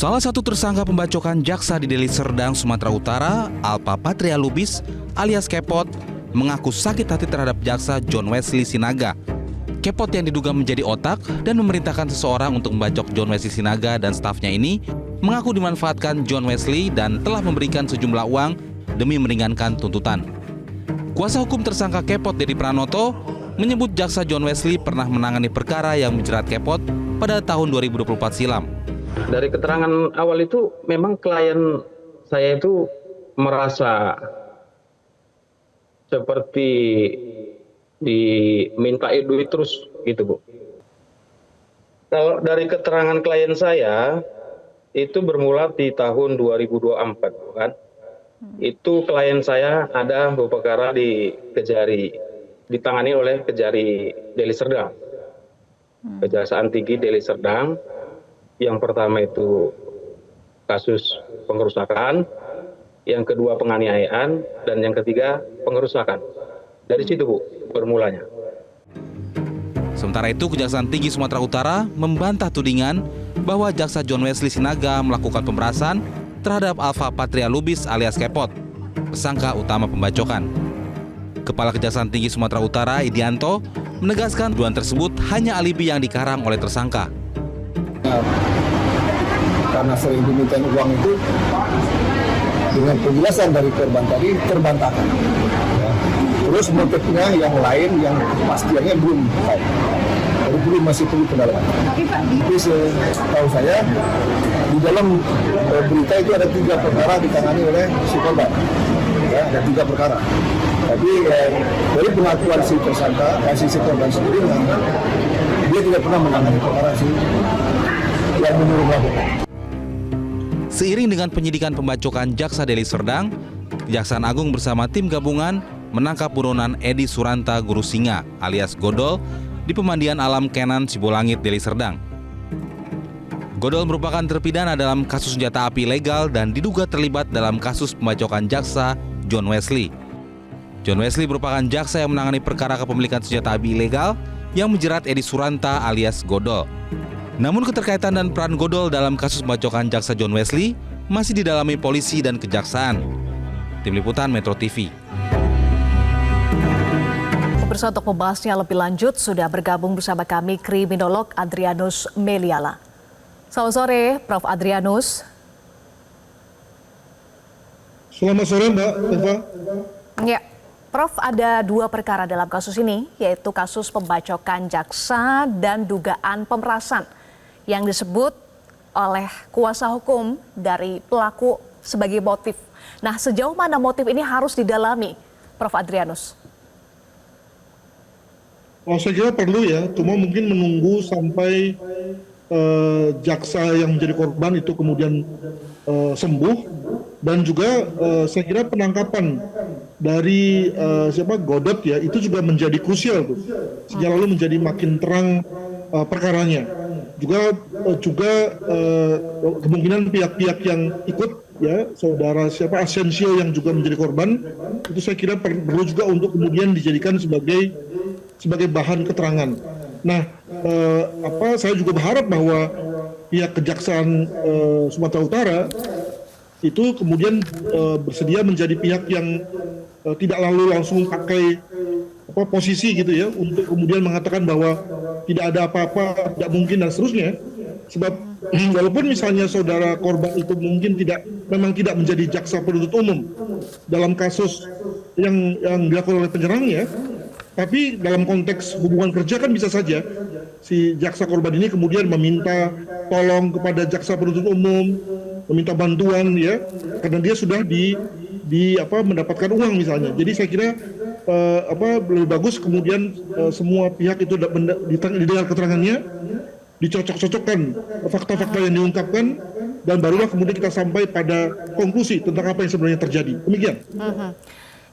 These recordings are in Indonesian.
Salah satu tersangka pembacokan jaksa di Deli Serdang, Sumatera Utara, Alpa Patria Lubis alias Kepot, mengaku sakit hati terhadap jaksa John Wesley Sinaga. Kepot yang diduga menjadi otak dan memerintahkan seseorang untuk membacok John Wesley Sinaga dan stafnya ini mengaku dimanfaatkan John Wesley dan telah memberikan sejumlah uang demi meringankan tuntutan. Kuasa hukum tersangka Kepot, Dedi Pranoto, menyebut jaksa John Wesley pernah menangani perkara yang menjerat Kepot pada tahun 2024 silam. Dari keterangan awal itu memang klien saya itu merasa seperti dimintai duit terus gitu, Bu. Kalau dari keterangan klien saya itu bermula di tahun 2024, kan? Itu klien saya ada beberapa perkara di Kejari, ditangani oleh Kejari Deli Serdang, Kejaksaan Tinggi Deli Serdang. Yang pertama itu kasus pengerusakan, yang kedua penganiayaan, dan yang ketiga pengerusakan. Dari situ, Bu, bermulanya. Sementara itu, Kejaksaan Tinggi Sumatera Utara membantah tudingan bahwa jaksa John Wesley Sinaga melakukan pemerasan terhadap Alpa Patria Lubis alias Kepot, tersangka utama pembacokan. Kepala Kejaksaan Tinggi Sumatera Utara, Idianto, menegaskan tuduhan tersebut hanya alibi yang dikarang oleh tersangka. Karena sering diminta uang itu, dengan penjelasan dari korban tadi terbantahkan. Terus motifnya yang lain yang pastinya belum tahu. Belum masih perlu pendalaman. Tapi setahu saya di dalam berita itu ada 3 perkara ditangani oleh si korban. Ya, ada 3 perkara. Tapi dari pengakuan si tersangka, si korban sendiri, dia tidak pernah menangani perkara yang menurut laporan. Seiring dengan penyidikan pembacokan jaksa Deli Serdang, Kejaksaan Agung bersama tim gabungan menangkap buronan Edi Suranta Guru Singa alias Godol di Pemandian Alam Kenan Sibolangit, Deli Serdang. Godol merupakan terpidana dalam kasus senjata api ilegal dan diduga terlibat dalam kasus pembacokan jaksa John Wesley. John Wesley merupakan jaksa yang menangani perkara kepemilikan senjata api ilegal yang menjerat Edi Suranta alias Godol. Namun keterkaitan dan peran Godol dalam kasus pembacokan jaksa John Wesley masih didalami polisi dan kejaksaan. Tim Liputan Metro TV. Pemirsa, untuk membahasnya lebih lanjut sudah bergabung bersama kami kriminolog Adrianus Meliala. Selamat sore, Prof. Adrianus. Selamat sore, Mbak Eva. Ya, Prof, ada 2 perkara dalam kasus ini, yaitu kasus pembacokan jaksa dan dugaan pemerasan yang disebut oleh kuasa hukum dari pelaku sebagai motif. Nah, sejauh mana motif ini harus didalami, Prof. Adrianus? Saya kira perlu ya, cuma mungkin menunggu sampai jaksa yang menjadi korban itu kemudian sembuh, dan juga saya kira penangkapan dari Godot ya itu juga menjadi krusial tuh, sehingga lalu menjadi makin terang perkaranya. Juga kemungkinan pihak-pihak yang ikut ya, saudara Asensio yang juga menjadi korban, itu saya kira perlu juga untuk kemudian dijadikan sebagai bahan keterangan. Nah, saya juga berharap bahwa pihak Kejaksaan Sumatera Utara itu kemudian bersedia menjadi pihak yang tidak lalu langsung pakai posisi gitu ya, untuk kemudian mengatakan bahwa tidak ada apa-apa, tidak mungkin dan seterusnya. Sebab walaupun misalnya saudara korban itu mungkin memang tidak menjadi jaksa penuntut umum dalam kasus yang dilakukan oleh penyerangnya, tapi dalam konteks hubungan kerja kan bisa saja si jaksa korban ini kemudian meminta tolong kepada jaksa penuntut umum, meminta bantuan ya, karena dia sudah mendapatkan uang misalnya. Jadi saya kira lebih bagus kemudian semua pihak itu didengar keterangannya, dicocok-cocokkan fakta-fakta yang diungkapkan, dan barulah kemudian kita sampai pada konklusi tentang apa yang sebenarnya terjadi. Demikian.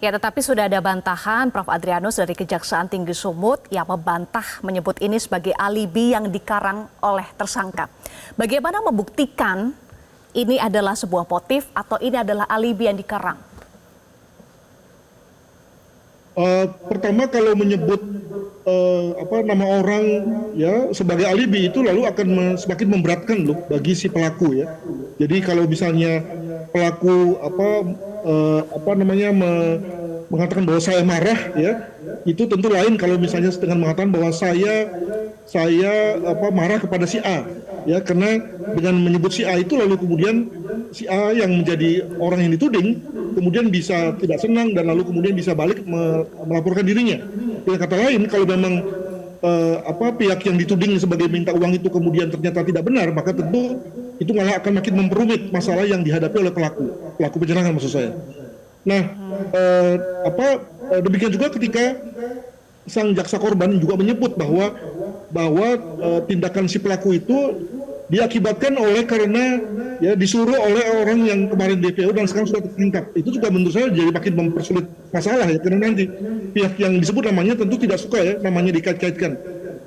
Ya, tetapi sudah ada bantahan Prof. Adrianus dari Kejaksaan Tinggi Sumut yang membantah, menyebut ini sebagai alibi yang dikarang oleh tersangka. Bagaimana membuktikan ini adalah sebuah motif atau ini adalah alibi yang dikarang? Pertama, kalau menyebut nama orang ya sebagai alibi itu lalu akan semakin memberatkan loh bagi si pelaku ya. Jadi kalau misalnya pelaku mengatakan bahwa saya marah ya, itu tentu lain kalau misalnya dengan mengatakan bahwa saya marah kepada si A ya, karena dengan menyebut si A itu lalu kemudian si A yang menjadi orang yang dituding kemudian bisa tidak senang dan lalu kemudian bisa balik melaporkan dirinya. Dengan kata lain, kalau memang pihak yang dituding sebagai minta uang itu kemudian ternyata tidak benar, maka tentu itu malah akan makin memperumit masalah yang dihadapi oleh pelaku penyerangan maksud saya. Nah, demikian juga ketika sang jaksa korban juga menyebut bahwa tindakan si pelaku itu diakibatkan karena ya disuruh oleh orang yang kemarin DPO dan sekarang sudah tertangkap. Itu juga menurut saya jadi makin mempersulit masalah ya, karena nanti pihak yang disebut namanya tentu tidak suka ya namanya dikait-kaitkan.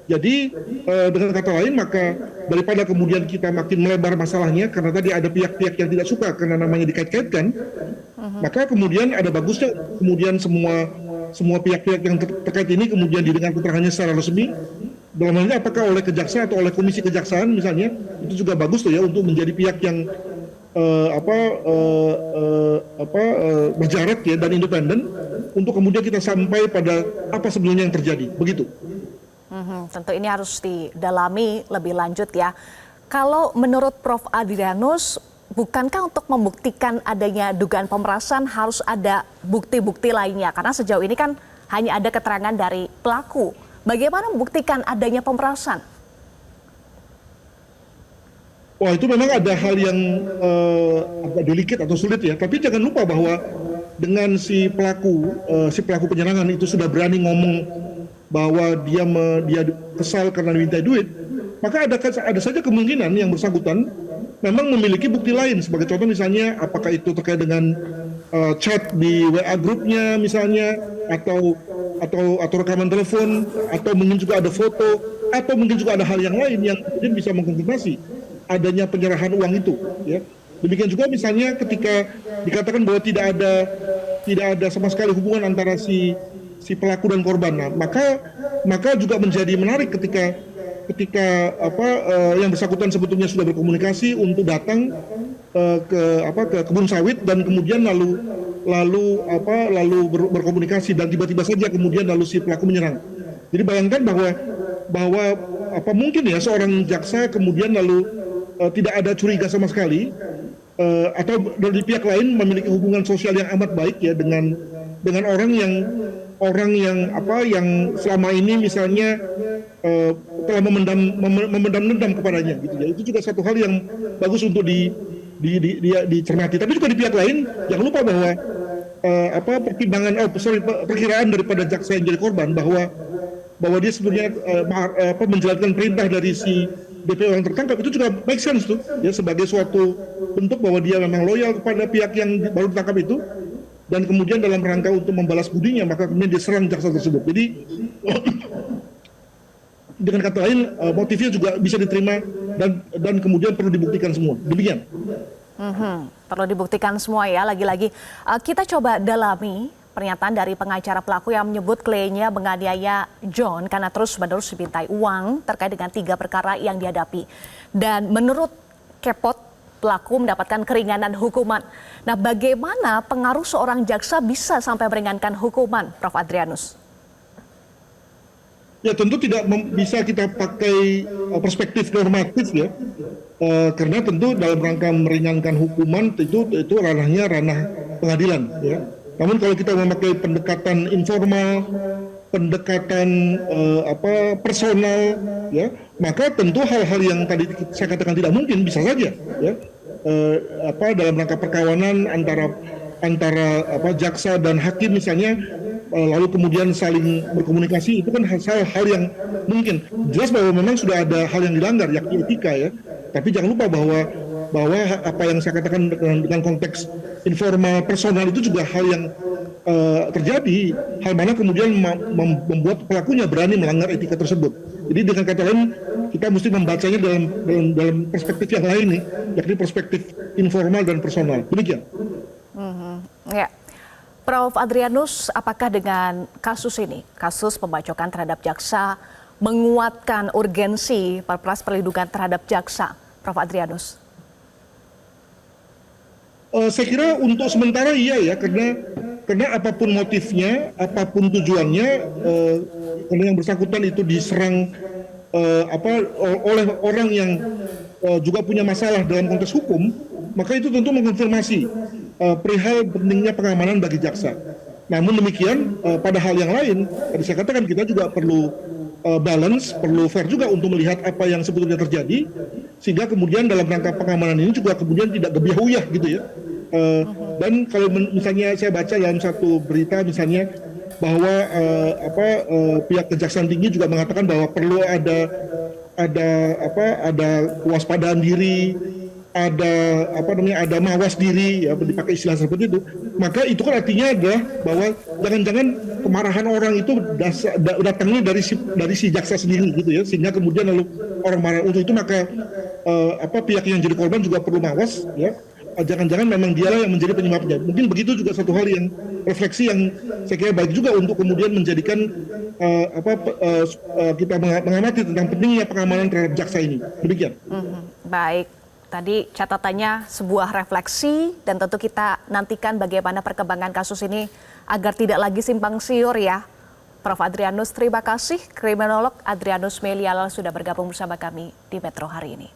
Jadi dengan kata lain, maka daripada kemudian kita makin melebar masalahnya karena tadi ada pihak-pihak yang tidak suka karena namanya dikait-kaitkan, maka kemudian ada bagusnya kemudian semua pihak-pihak yang terkait ini kemudian didengar keterangannya secara resmi. Dalam hal ini apakah oleh kejaksaan atau oleh komisi kejaksaan misalnya, itu juga bagus tuh ya untuk menjadi pihak yang berjarak ya dan independen untuk kemudian kita sampai pada apa sebenarnya yang terjadi, begitu. Tentu ini harus didalami lebih lanjut ya. Kalau menurut Prof. Adrianus, bukankah untuk membuktikan adanya dugaan pemerasan harus ada bukti-bukti lainnya? Karena sejauh ini kan hanya ada keterangan dari pelaku. Bagaimana membuktikan adanya pemerasan? Wah, itu memang ada hal yang agak delicate atau sulit ya. Tapi jangan lupa bahwa dengan si pelaku penyerangan itu sudah berani ngomong bahwa dia kesal karena diminta duit, maka ada saja kemungkinan yang bersangkutan memang memiliki bukti lain. Sebagai contoh misalnya, apakah itu terkait dengan chat di WA grupnya misalnya, atau rekaman telepon, atau mungkin juga ada foto, atau mungkin juga ada hal yang lain yang kemudian bisa mengkonfirmasi adanya penyerahan uang itu. Ya. Demikian juga misalnya ketika dikatakan bahwa tidak ada sama sekali hubungan antara si pelaku dan korban. Nah, maka juga menjadi menarik ketika yang bersangkutan sebetulnya sudah berkomunikasi untuk datang ke kebun sawit dan kemudian lalu berkomunikasi dan tiba-tiba saja kemudian lalu si pelaku menyerang. Jadi bayangkan bahwa mungkin ya seorang jaksa kemudian lalu tidak ada curiga sama sekali atau dari pihak lain memiliki hubungan sosial yang amat baik ya dengan orang yang selama ini misalnya telah memendam dendam kepadanya gitu ya. Itu juga satu hal yang bagus untuk dicermati. Tapi juga di pihak lain jangan lupa bahwa perkiraan daripada jaksa yang jadi korban bahwa dia sebenarnya menjalankan perintah dari si DPO yang tertangkap, itu juga make sense tuh ya, sebagai suatu bentuk bahwa dia memang loyal kepada pihak yang baru ditangkap itu, dan kemudian dalam rangka untuk membalas budinya maka kemudian diserang jaksa tersebut. Jadi dengan kata lain motifnya juga bisa diterima dan kemudian perlu dibuktikan semua. Demikian. Perlu dibuktikan semua ya. Lagi-lagi kita coba dalami pernyataan dari pengacara pelaku yang menyebut kliennya menganiaya John karena terus-menerus dimintai uang terkait dengan 3 perkara yang dihadapi. Dan menurut Kepot, pelaku mendapatkan keringanan hukuman. Nah, bagaimana pengaruh seorang jaksa bisa sampai meringankan hukuman, Prof. Adrianus? Ya tentu tidak bisa kita pakai perspektif normatif ya, karena tentu dalam rangka meringankan hukuman itu ranahnya ranah pengadilan ya. Namun kalau kita memakai pendekatan informal, pendekatan personal ya, maka tentu hal-hal yang tadi saya katakan tidak mungkin bisa saja ya, dalam rangka perkawanan antara jaksa dan hakim misalnya, lalu kemudian saling berkomunikasi, itu kan hal yang mungkin. Jelas bahwa memang sudah ada hal yang dilanggar, yakni etika ya. Tapi jangan lupa bahwa apa yang saya katakan dengan konteks informal personal itu juga hal yang terjadi, hal mana kemudian membuat pelakunya berani melanggar etika tersebut. Jadi dengan kata lain, kita mesti membacanya dalam perspektif yang lain nih, yakni perspektif informal dan personal. Demikian. Ya. Prof. Adrianus, apakah dengan kasus ini, kasus pembacokan terhadap jaksa, menguatkan urgensi Perpres perlindungan terhadap jaksa, Prof. Adrianus? Saya kira untuk sementara iya ya, karena apapun motifnya, apapun tujuannya, kalau yang bersangkutan itu diserang oleh orang yang juga punya masalah dalam konteks hukum, maka itu tentu mengkonfirmasi perihal pentingnya pengamanan bagi jaksa. Namun demikian, pada hal yang lain, tadi saya katakan kita juga perlu balance, perlu fair juga untuk melihat apa yang sebetulnya terjadi, sehingga kemudian dalam rangka pengamanan ini juga kemudian tidak gebiah-uyah gitu ya. Dan kalau misalnya saya baca dalam satu berita misalnya bahwa pihak Kejaksaan Tinggi juga mengatakan bahwa perlu ada kewaspadaan diri, ada mawas diri, ya dipakai istilah seperti itu. Maka itu kan artinya adalah bahwa jangan-jangan kemarahan orang itu datangnya dari si jaksa sendiri gitu ya, sehingga kemudian lalu orang marah untuk itu, maka pihak yang jadi korban juga perlu mawas ya. Jangan-jangan memang dialah yang menjadi penyebabnya. Mungkin begitu juga satu hal yang refleksi yang saya kira baik juga untuk kemudian menjadikan kita mengamati tentang pentingnya pengamanan terhadap jaksa ini. Demikian. Baik. Tadi catatannya sebuah refleksi dan tentu kita nantikan bagaimana perkembangan kasus ini agar tidak lagi simpang siur ya. Prof. Adrianus, terima kasih. Kriminolog Adrianus Meliala sudah bergabung bersama kami di Metro hari ini.